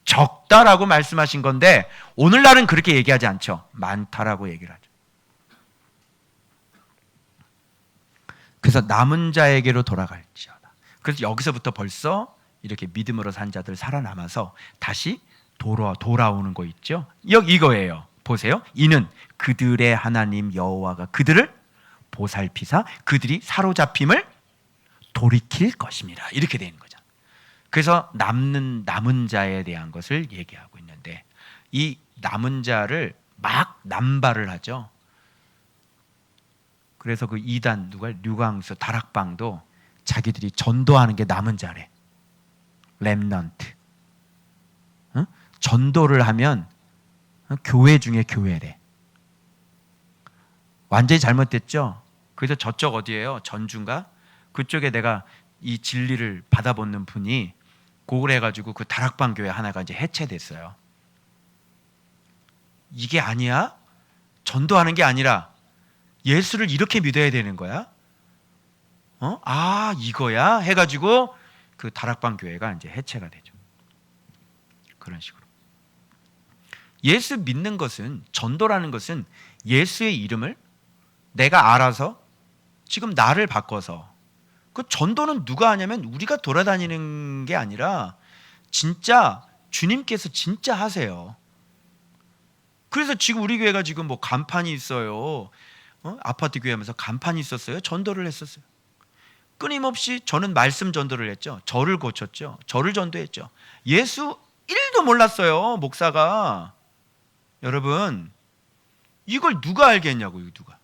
적다라고 말씀하신 건데 오늘날은 그렇게 얘기하지 않죠. 많다라고 얘기를 하죠. 그래서 남은 자에게로 돌아갈지어다. 그래서 여기서부터 벌써 이렇게 믿음으로 산 자들 살아남아서 다시 돌아오는 거 있죠. 여기 이거예요. 보세요. 이는 그들의 하나님 여호와가 그들을 보살피사 그들이 사로잡힘을 돌이킬 것임이라. 이렇게 되는 거죠. 그래서 남은 자에 대한 것을 얘기하고 있는데 이 남은 자를 막 남발을 하죠. 그래서 그 이단 류광수 다락방도 자기들이 전도하는 게 남은 자래. 렘넌트. 전도를 하면 교회 중에 교회래. 완전히 잘못됐죠. 그래서 저쪽 어디예요? 전주인가? 그쪽에 내가 이 진리를 받아보는 분이 그걸 해가지고 그 다락방 교회 하나가 이제 해체됐어요. 이게 아니야? 전도하는 게 아니라 예수를 이렇게 믿어야 되는 거야? 아 이거야? 해가지고 그 다락방 교회가 이제 해체가 되죠. 그런 식으로 예수 믿는 것은, 전도라는 것은 예수의 이름을 내가 알아서 지금 나를 바꿔서, 그 전도는 누가 하냐면 우리가 돌아다니는 게 아니라 진짜 주님께서 진짜 하세요. 그래서 지금 우리 교회가 지금 뭐 간판이 있어요. 아파트 교회하면서 간판이 있었어요. 전도를 했었어요. 끊임없이 저는 말씀 전도를 했죠. 저를 고쳤죠. 저를 전도했죠. 예수 1도 몰랐어요. 목사가. 여러분 이걸 누가 알겠냐고요. 누가.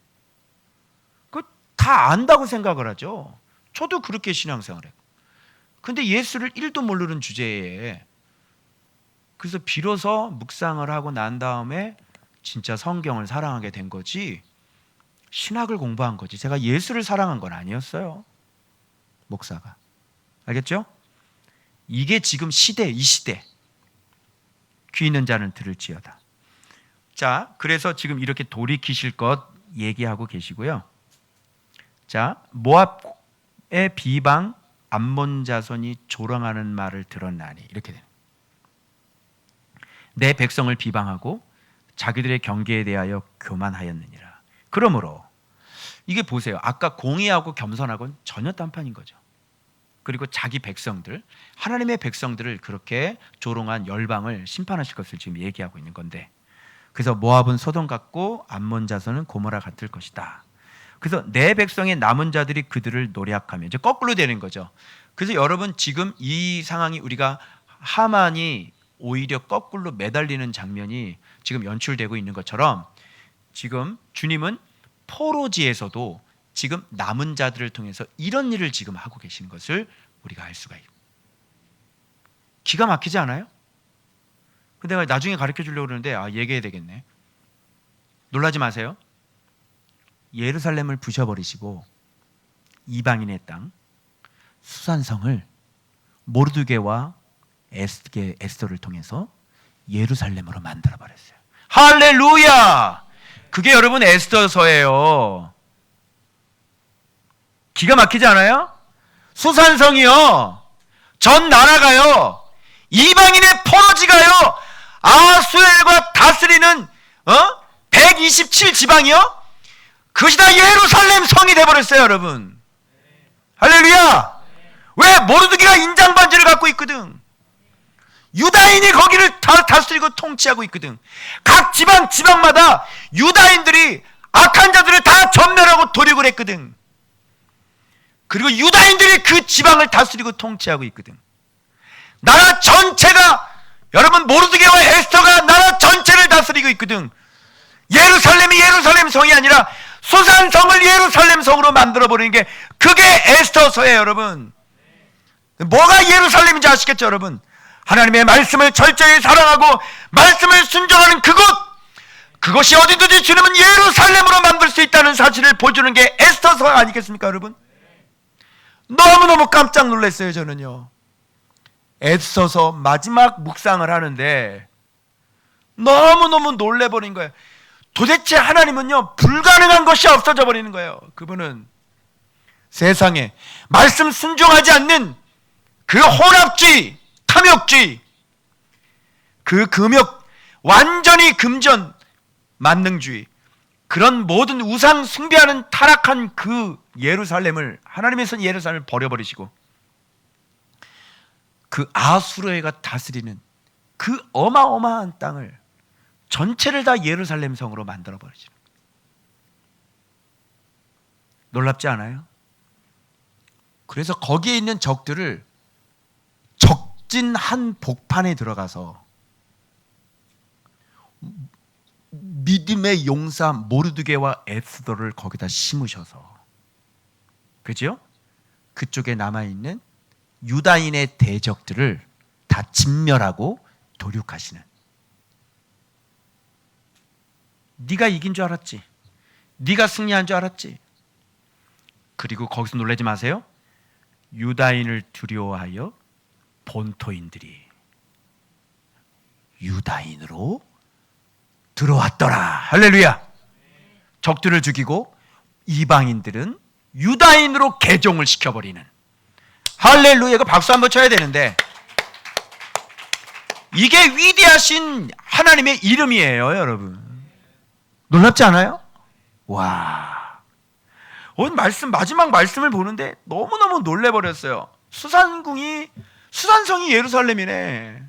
그 다 안다고 생각을 하죠. 저도 그렇게 신앙생활을 했고. 근데 예수를 1도 모르는 주제에, 그래서 비로소 묵상을 하고 난 다음에 진짜 성경을 사랑하게 된 거지, 신학을 공부한 거지 제가 예수를 사랑한 건 아니었어요. 목사가. 알겠죠? 이게 지금 시대, 이 시대. 귀 있는 자는 들을지어다. 자, 그래서 지금 이렇게 돌이키실 것 얘기하고 계시고요. 자, 모압의 비방 암몬 자손이 조롱하는 말을 들었나니, 이렇게 돼요. 내 백성을 비방하고 자기들의 경계에 대하여 교만하였느니라. 그러므로 이게 보세요. 아까 공의하고 겸손하고는 전혀 딴판인 거죠. 그리고 자기 백성들, 하나님의 백성들을 그렇게 조롱한 열방을 심판하실 것을 지금 얘기하고 있는 건데, 그래서 모압은 소돔 같고 암몬 자손은 고모라 같을 것이다. 그래서 내 백성의 남은 자들이 그들을 노략하며, 이제 거꾸로 되는 거죠. 그래서 여러분 지금 이 상황이, 우리가 하만이 오히려 거꾸로 매달리는 장면이 지금 연출되고 있는 것처럼, 지금 주님은 포로지에서도 지금 남은 자들을 통해서 이런 일을 지금 하고 계시는 것을 우리가 알 수가 있고, 기가 막히지 않아요? 근데 내가 나중에 가르쳐 주려고 그러는데 얘기해야 되겠네. 놀라지 마세요. 예루살렘을 부셔버리시고 이방인의 땅 수산성을 모르드게와 에스더를 통해서 예루살렘으로 만들어버렸어요. 할렐루야! 그게 여러분 에스더서예요. 기가 막히지 않아요? 수산성이요, 전 나라가요, 이방인의 포로지가요, 아수엘과 다스리는 127지방이요, 그것이 다 예루살렘 성이 돼버렸어요, 여러분. 할렐루야! 왜? 모르드게가 인장반지를 갖고 있거든. 유다인이 거기를 다스리고 통치하고 있거든. 각 지방마다 유다인들이 악한 자들을 다 전멸하고 도륙을 했거든. 그리고 유다인들이 그 지방을 다스리고 통치하고 있거든. 나라 전체가, 여러분, 모르드게와 에스더가 나라 전체를 다스리고 있거든. 예루살렘이 예루살렘 성이 아니라 수산성을 예루살렘 성으로 만들어버리는 게, 그게 에스더서예요, 여러분. 뭐가 예루살렘인지 아시겠죠, 여러분? 하나님의 말씀을 철저히 사랑하고 말씀을 순종하는 그것이 어디든지 주님은 예루살렘으로 만들 수 있다는 사실을 보여주는 게 에스더서 아니겠습니까, 여러분? 너무너무 깜짝 놀랐어요, 저는요. 에스더서 마지막 묵상을 하는데 너무너무 놀래버린 거예요. 도대체 하나님은요, 불가능한 것이 없어져 버리는 거예요. 그분은 세상에 말씀 순종하지 않는 그 혼합주의, 탐욕주의, 그 금욕, 완전히 금전, 만능주의, 그런 모든 우상 숭배하는 타락한 그 예루살렘을, 하나님께서는 예루살렘을 버려버리시고 그 아수르가 다스리는 그 어마어마한 땅을 전체를 다 예루살렘 성으로 만들어버리시는 거예요. 놀랍지 않아요? 그래서 거기에 있는 적들을 적진 한 복판에 들어가서 믿음의 용사 모르드게와 에스더를 거기다 심으셔서, 그죠? 그쪽에 남아있는 유다인의 대적들을 다 진멸하고 도륙하시는, 네가 이긴 줄 알았지, 네가 승리한 줄 알았지. 그리고 거기서 놀라지 마세요. 유다인을 두려워하여 본토인들이 유다인으로 들어왔더라. 할렐루야. 적들을 죽이고 이방인들은 유다인으로 개종을 시켜버리는, 할렐루야. 이거 박수 한번 쳐야 되는데, 이게 위대하신 하나님의 이름이에요, 여러분. 놀랍지 않아요? 와, 오늘 마지막 말씀을 보는데 너무너무 놀래버렸어요. 수산성이 예루살렘이네.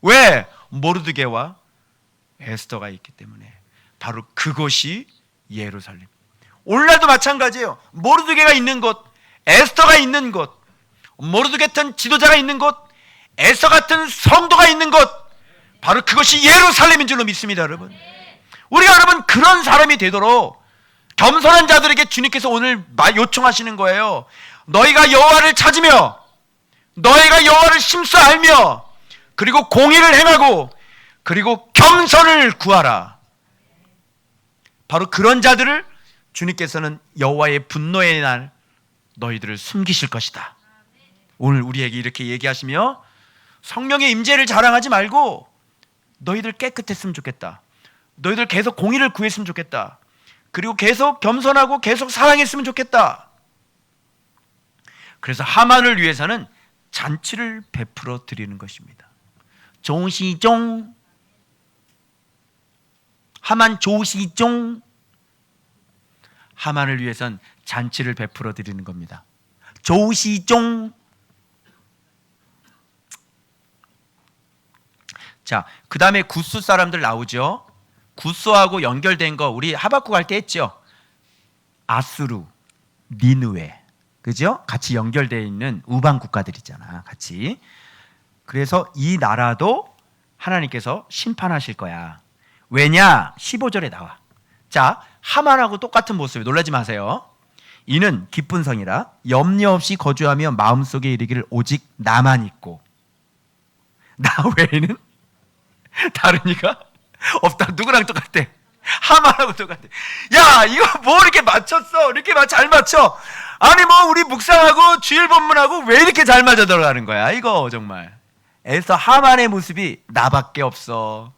왜? 모르드게와 에스더가 있기 때문에. 바로 그곳이 예루살렘. 오늘날도 마찬가지예요. 모르드게가 있는 곳, 에스더가 있는 곳, 모르드게 같은 지도자가 있는 곳, 에스더 같은 성도가 있는 곳, 바로 그것이 예루살렘인 줄로 믿습니다, 여러분. 우리가 여러분 그런 사람이 되도록 겸손한 자들에게 주님께서 오늘 요청하시는 거예요. 너희가 여호와를 찾으며, 너희가 여호와를 심수 알며, 그리고 공의를 행하고, 그리고 겸손을 구하라. 바로 그런 자들을 주님께서는 여호와의 분노의 날 너희들을 숨기실 것이다. 오늘 우리에게 이렇게 얘기하시며, 성령의 임재를 자랑하지 말고 너희들 깨끗했으면 좋겠다, 너희들 계속 공의를 구했으면 좋겠다, 그리고 계속 겸손하고 계속 사랑했으면 좋겠다. 그래서 하만을 위해서는 잔치를 베풀어 드리는 것입니다. 조시종, 하만 조시종. 하만을 위해서는 잔치를 베풀어 드리는 겁니다. 조시종. 자, 그 다음에 구스 사람들 나오죠. 구소하고 연결된 거 우리 하박국 할 때 했죠. 아수르, 니느웨, 그죠? 같이 연결되어 있는 우방 국가들 있잖아, 같이. 그래서 이 나라도 하나님께서 심판하실 거야. 왜냐? 15절에 나와. 자, 하만하고 똑같은 모습, 놀라지 마세요. 이는 기쁜 성이라 염려 없이 거주하며 마음속에 이르기를 오직 나만 있고 나 외에는 다른 이가 없다. 누구랑 똑같대? 하만하고 똑같대. 야, 이거 뭐 이렇게 맞췄어? 이렇게 잘 맞춰? 아니 뭐 우리 묵상하고 주일 본문하고 왜 이렇게 잘 맞아 들어가는 거야? 이거 정말. 에서 하만의 모습이 나밖에 없어.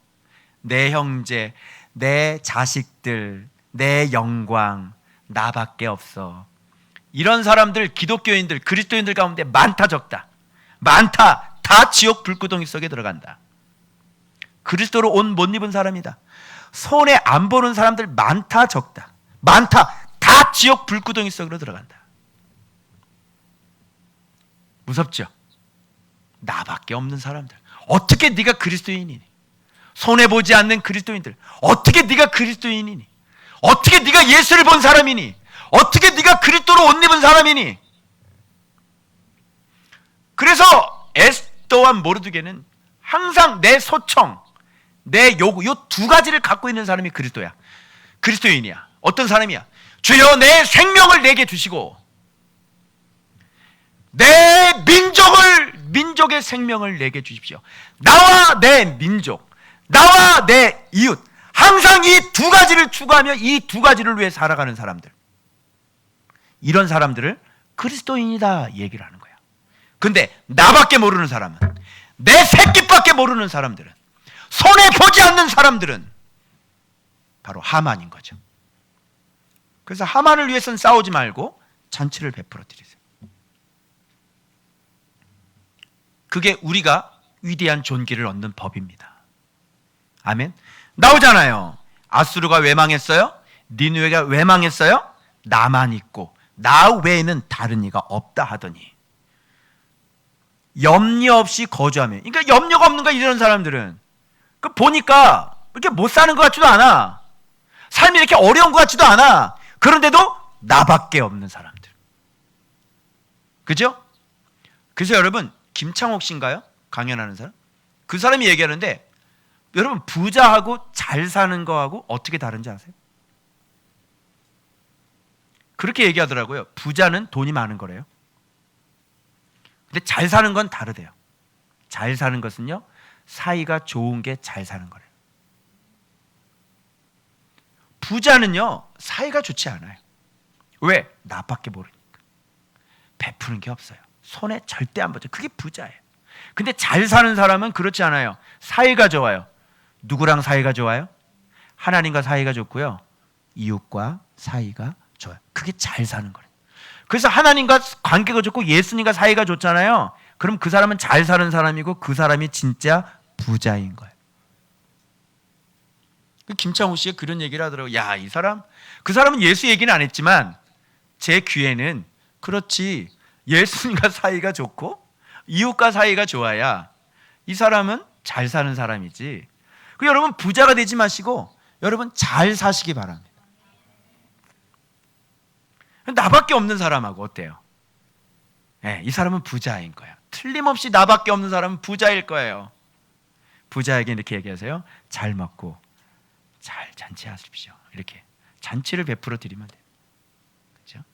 내 형제, 내 자식들, 내 영광, 나밖에 없어. 이런 사람들, 기독교인들, 그리스도인들 가운데 많다 적다? 많다. 다 지옥 불구덩이 속에 들어간다. 그리스도로 옷 못 입은 사람이다. 손에 안 보는 사람들 많다 적다? 많다. 다 지옥 불구덩이 속으로 들어간다. 무섭죠? 나밖에 없는 사람들. 어떻게 네가 그리스도인이니? 손해 보지 않는 그리스도인들. 어떻게 네가 그리스도인이니? 어떻게 네가 예수를 본 사람이니? 어떻게 네가 그리스도로 옷 입은 사람이니? 그래서 에스더와 모르드게는 항상 내 소청, 내 요구, 요 두 가지를 갖고 있는 사람이 그리스도야. 그리스도인이야. 어떤 사람이야? 주여 내 생명을 내게 주시고 내 민족의 생명을 내게 주십시오. 나와 내 민족, 나와 내 이웃, 항상 이 두 가지를 추구하며 이 두 가지를 위해 살아가는 사람들, 이런 사람들을 그리스도인이다 얘기를 하는 거야. 근데 나밖에 모르는 사람은, 내 새끼밖에 모르는 사람들은, 손에 보지 않는 사람들은 바로 하만인 거죠. 그래서 하만을 위해서는 싸우지 말고 잔치를 베풀어 드리세요. 그게 우리가 위대한 존귀를 얻는 법입니다. 아멘. 나오잖아요. 아수르가 왜 망했어요? 니느웨가 왜 망했어요? 나만 있고 나 외에는 다른 이가 없다 하더니 염려 없이 거주하며, 그러니까 염려가 없는 거야. 이런 사람들은 그 보니까 이렇게 못 사는 것 같지도 않아. 삶이 이렇게 어려운 것 같지도 않아. 그런데도 나밖에 없는 사람들. 그죠? 그래서 여러분, 김창옥 씨인가요? 강연하는 사람? 그 사람이 얘기하는데, 여러분 부자하고 잘 사는 거하고 어떻게 다른지 아세요? 그렇게 얘기하더라고요. 부자는 돈이 많은 거래요. 근데 잘 사는 건 다르대요. 잘 사는 것은요, 사이가 좋은 게 잘 사는 거래요. 부자는요, 사이가 좋지 않아요. 왜? 나밖에 모르니까. 베푸는 게 없어요. 손에 절대 안 보죠. 그게 부자예요. 근데 잘 사는 사람은 그렇지 않아요. 사이가 좋아요. 누구랑 사이가 좋아요? 하나님과 사이가 좋고요, 이웃과 사이가 좋아요. 그게 잘 사는 거예요. 그래서 하나님과 관계가 좋고 예수님과 사이가 좋잖아요. 그럼 그 사람은 잘 사는 사람이고 그 사람이 진짜 부자인 거예요. 김창호 씨가 그런 얘기를 하더라고요. 야, 이 사람, 그 사람은 예수 얘기는 안 했지만 제 귀에는, 그렇지, 예수님과 사이가 좋고 이웃과 사이가 좋아야 이 사람은 잘 사는 사람이지. 그 여러분 부자가 되지 마시고 여러분 잘 사시기 바랍니다. 나밖에 없는 사람하고 어때요? 네, 이 사람은 부자인 거야. 틀림없이 나밖에 없는 사람은 부자일 거예요. 부자에게 이렇게 얘기하세요. 잘 먹고 잘 잔치하십시오. 이렇게 잔치를 베풀어 드리면 돼요. 그렇죠?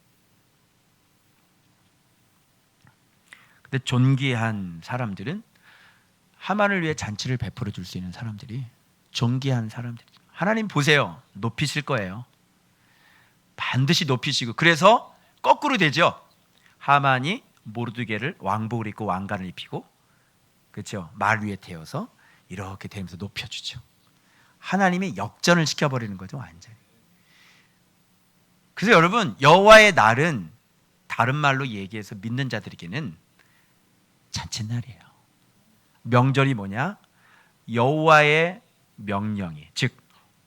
근데 존귀한 사람들은, 하만을 위해 잔치를 베풀어 줄 수 있는 사람들이 존귀한 사람들이죠. 하나님 보세요. 높이실 거예요. 반드시 높이시고. 그래서 거꾸로 되죠. 하만이 모르드게를 왕복을 입고 왕관을 입히고, 그렇죠, 말 위에 태워서 이렇게 되면서 높여주죠. 하나님이 역전을 시켜버리는 거죠, 완전히. 그래서 여러분, 여호와의 날은 다른 말로 얘기해서 믿는 자들에게는 잔칫날이에요. 명절이 뭐냐? 여호와의 명령이, 즉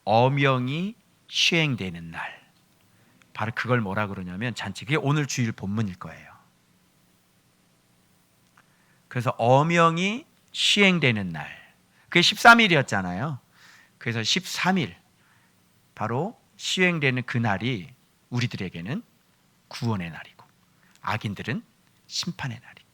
어명이 시행되는 날. 바로 그걸 뭐라 그러냐면 잔치. 그게 오늘 주일 본문일 거예요. 그래서 어명이 시행되는 날, 그게 13일이었잖아요. 그래서 13일, 바로 시행되는 그 날이 우리들에게는 구원의 날이고 악인들은 심판의 날이고,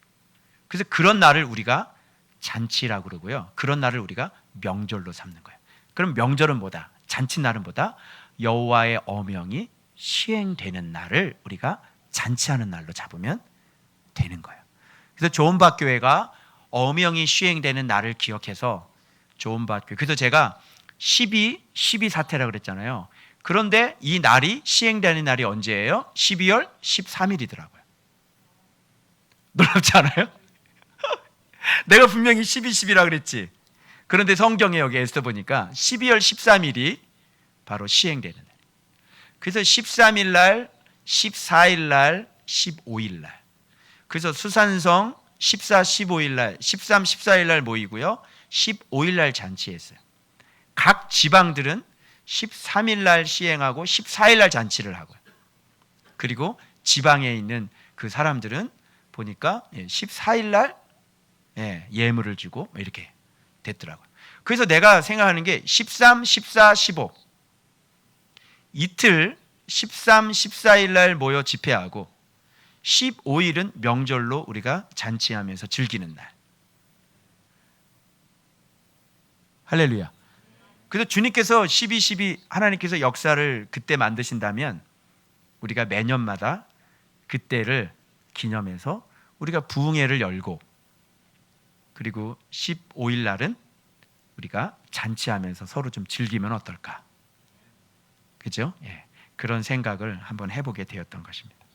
그래서 그런 날을 우리가 잔치라고 그러고요. 그런 날을 우리가 명절로 삼는 거예요. 그럼 명절은 뭐다? 잔치날은 뭐다? 여호와의 어명이 시행되는 날을 우리가 잔치하는 날로 잡으면 되는 거예요. 그래서 조은박 교회가 어명이 시행되는 날을 기억해서 조은박 교회, 그래서 제가 12 사태라고 그랬잖아요. 그런데 이 날이 시행되는 날이 언제예요? 12월 13일이더라고요. 놀랍지 않아요? 내가 분명히 10이라고 그랬지. 그런데 성경에 여기 에서 보니까 12월 13일이 바로 시행되는 날. 그래서 13일 날, 14일 날, 15일 날. 그래서 수산성 14, 15일 날, 13, 14일 날 모이고요. 15일 날 잔치했어요. 각 지방들은 13일 날 시행하고 14일 날 잔치를 하고요. 그리고 지방에 있는 그 사람들은 보니까 14일 날 예물을 주고 이렇게 됐더라고요. 그래서 내가 생각하는 게 13, 14, 15 이틀 13, 14일 날 모여 집회하고 15일은 명절로 우리가 잔치하면서 즐기는 날. 할렐루야. 그래서 주님께서 12 하나님께서 역사를 그때 만드신다면 우리가 매년마다 그때를 기념해서 우리가 부흥회를 열고, 그리고 15일 날은 우리가 잔치하면서 서로 좀 즐기면 어떨까? 그죠? 그런 생각을 한번 해보게 되었던 것입니다.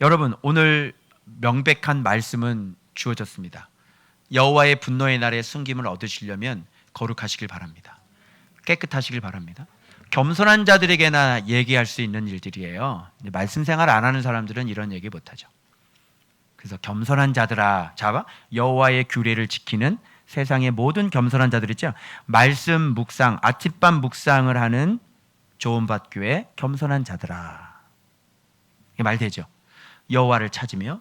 여러분, 오늘 명백한 말씀은 주어졌습니다. 여호와의 분노의 날에 승김을 얻으시려면 거룩하시길 바랍니다. 깨끗하시길 바랍니다. 겸손한 자들에게나 얘기할 수 있는 일들이에요. 말씀 생활 안 하는 사람들은 이런 얘기 못하죠. 그래서 겸손한 자들아, 여호와의 규례를 지키는 세상의 모든 겸손한 자들 있죠. 말씀 묵상, 아침밤 묵상을 하는 조은밭 교회 겸손한 자들아. 이게 말 되죠. 여호와를 찾으며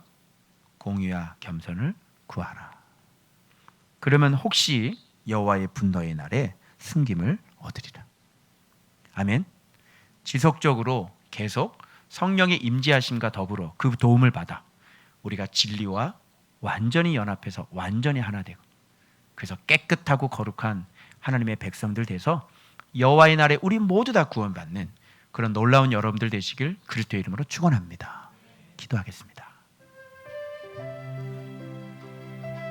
공의와 겸손을 구하라. 그러면 혹시 여호와의 분노의 날에 승김을 얻으리라. 아멘. 지속적으로 계속 성령의 임재하심과 더불어 그 도움을 받아 우리가 진리와 완전히 연합해서 완전히 하나 되고, 그래서 깨끗하고 거룩한 하나님의 백성들 돼서 여호와의 날에 우리 모두 다 구원받는 그런 놀라운 여러분들 되시길 그리스도의 이름으로 축원합니다. 기도하겠습니다.